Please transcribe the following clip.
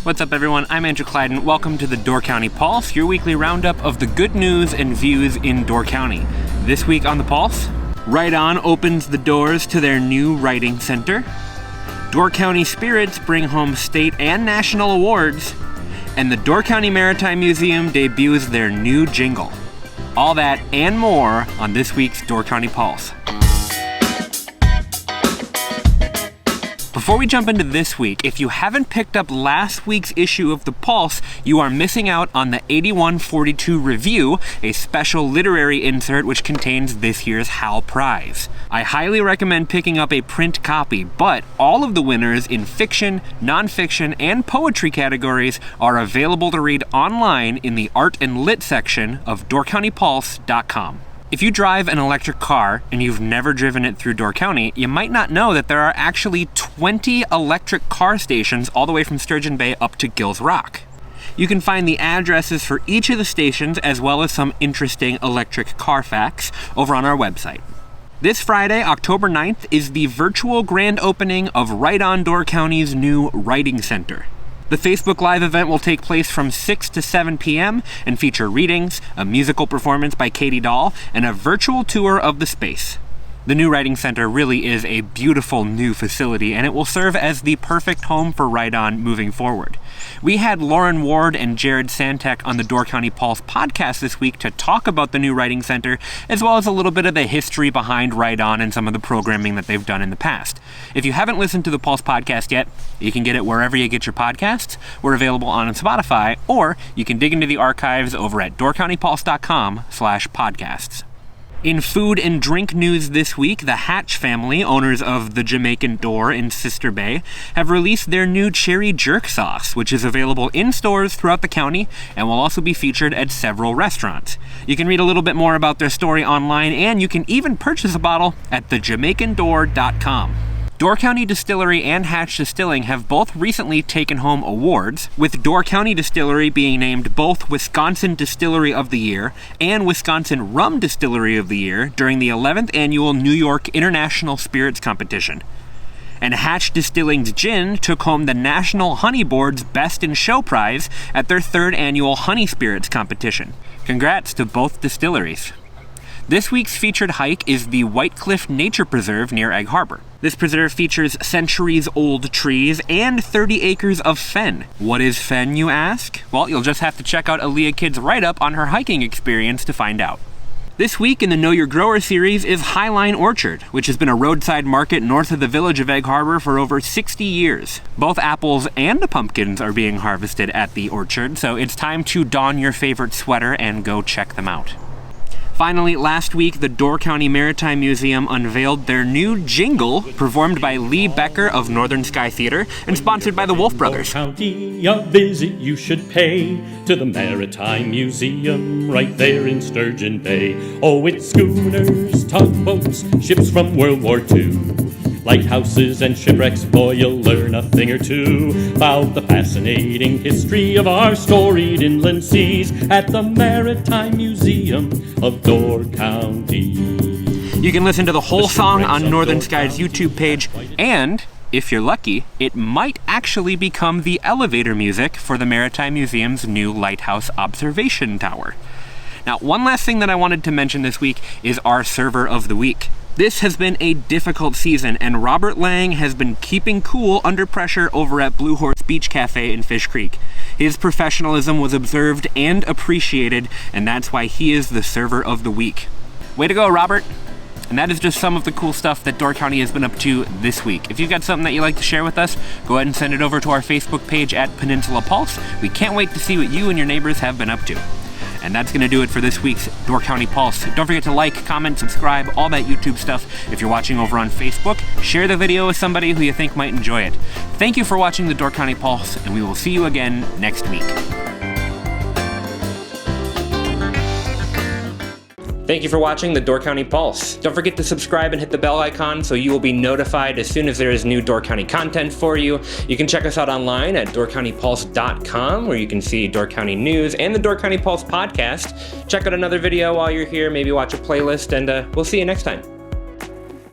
What's up, everyone? I'm Andrew Clyden. Welcome to the Door County Pulse, your weekly roundup of the good news and views in Door County. This week on the Pulse, Right On opens the doors to their new writing center. Door County Spirits bring home state and national awards. And the Door County Maritime Museum debuts their new jingle. All that and more on this week's Door County Pulse. Before we jump into this week, if you haven't picked up last week's issue of The Pulse, you are missing out on the 8142 Review, a special literary insert which contains this year's Hal Prize. I highly recommend picking up a print copy, but all of the winners in fiction, nonfiction, and poetry categories are available to read online in the Art and Lit section of doorcountypulse.com. If you drive an electric car and you've never driven it through Door County, you might not know that there are actually 20 electric car stations all the way from Sturgeon Bay up to Gills Rock. You can find the addresses for each of the stations as well as some interesting electric car facts over on our website. This Friday, October 9th, is the virtual grand opening of Right On Door County's new Writing Center. The Facebook Live event will take place from 6 to 7 p.m. and feature readings, a musical performance by Katie Dahl, and a virtual tour of the space. The new Writing Center really is a beautiful new facility, and it will serve as the perfect home for Right On moving forward. We had Lauren Ward and Jared Santek on the Door County Pulse podcast this week to talk about the new Writing Center, as well as a little bit of the history behind Right On and some of the programming that they've done in the past. If you haven't listened to the Pulse podcast yet, you can get it wherever you get your podcasts. We're available on Spotify, or you can dig into the archives over at doorcountypulse.com/podcasts. In food and drink news this week, the Hatch family, owners of the Jamaican Door in Sister Bay, have released their new cherry jerk sauce, which is available in stores throughout the county and will also be featured at several restaurants. You can read a little bit more about their story online, and you can even purchase a bottle at thejamaicandoor.com. Door County Distillery and Hatch Distilling have both recently taken home awards, with Door County Distillery being named both Wisconsin Distillery of the Year and Wisconsin Rum Distillery of the Year during the 11th Annual New York International Spirits Competition. And Hatch Distilling's gin took home the National Honey Board's Best in Show prize at their 3rd Annual Honey Spirits Competition. Congrats to both distilleries. This week's featured hike is the White Cliff Nature Preserve near Egg Harbor. This preserve features centuries-old trees and 30 acres of fen. What is fen, you ask? Well, you'll just have to check out Aaliyah Kidd's write-up on her hiking experience to find out. This week in the Know Your Grower series is Highline Orchard, which has been a roadside market north of the village of Egg Harbor for over 60 years. Both apples and the pumpkins are being harvested at the orchard, so it's time to don your favorite sweater and go check them out. Finally, last week, the Door County Maritime Museum unveiled their new jingle, performed by Lee Becker of Northern Sky Theater and sponsored by the Wolf Brothers. Door County, a visit you should pay to the Maritime Museum right there in Sturgeon Bay. Oh, it's schooners, tugboats, ships from World War II. Lighthouses and shipwrecks, boy, you'll learn a thing or two about the fascinating history of our storied inland seas at the Maritime Museum of Door County. You can listen to the whole song on Northern Sky's YouTube page, and if you're lucky, it might actually become the elevator music for the Maritime Museum's new Lighthouse Observation Tower. Now, one last thing that I wanted to mention this week is our Server of the Week. This has been a difficult season, and Robert Lang has been keeping cool under pressure over at Blue Horse Beach Cafe in Fish Creek. His professionalism was observed and appreciated, and that's why he is the Server of the Week. Way to go, Robert! And that is just some of the cool stuff that Door County has been up to this week. If you've got something that you'd like to share with us, go ahead and send it over to our Facebook page at Peninsula Pulse. We can't wait to see what you and your neighbors have been up to. And that's going to do it for this week's Door County Pulse. Don't forget to like, comment, subscribe, all that YouTube stuff. If you're watching over on Facebook, share the video with somebody who you think might enjoy it. Thank you for watching the Door County Pulse, and we will see you again next week. Thank you for watching the Door County Pulse. Don't forget to subscribe and hit the bell icon so you will be notified as soon as there is new Door County content for you. You can check us out online at doorcountypulse.com, where you can see Door County news and the Door County Pulse podcast. Check out another video while you're here, maybe watch a playlist, and we'll see you next time.